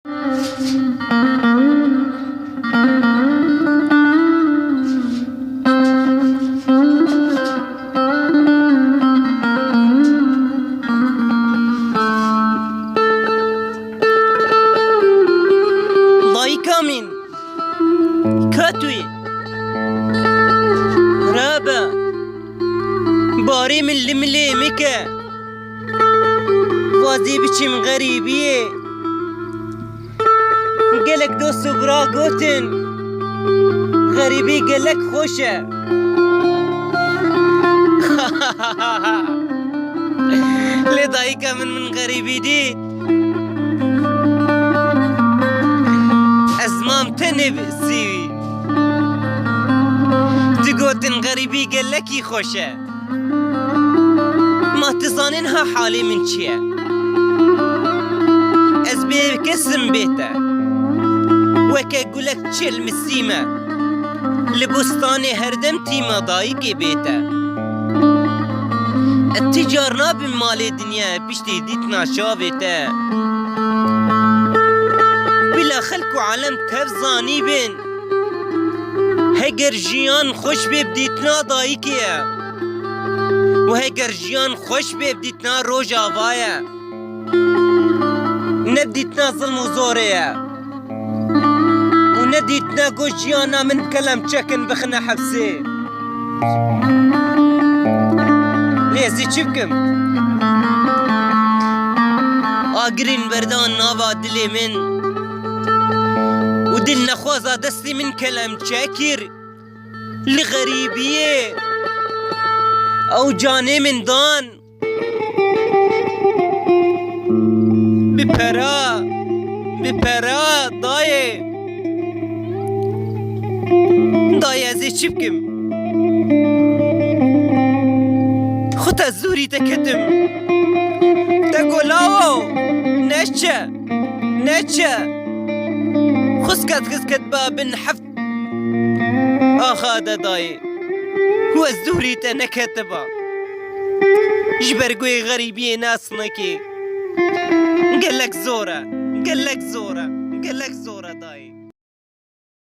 دایی کامین کاتوی رابا باری ملی ملی مکه وازی بچیم غریبیه گلک دوست و برا گوتن غریبی گلک خوشه لی دایی که من غریبی دید ازمام تنه سیوی تو گوتن غریبی گلکی خوشه ما تزانین ها حالی من چیه از بيه كسم بيته وكا قولك تشل مسيمة لبستاني هردم تيما ضايقي بيته التجارنا بمال الدنيا بشتي ديتنا شافته بلا خلق وعالم تفزاني بين هجر جيان خوش ببديتنا ضايقية وهجر جيان خوش ببديتنا روجا بايا نديتنا ظلم وزورية ونديتنا قوشيانا من كلام تشكن بخنا حبسي ليزي تشبكم آقرين بردان نابا دلي من ودلنا خوازا دستي من كلام تشاكر لغريبية او جاني من دان بپرا دایه ازی چی بکم خود از زوری تکتم تکولاو نشه خسکت با بن حفت آخاده دایه و از زوری تنکتبا جبرگوی غریبی ناس نکی قالك زورة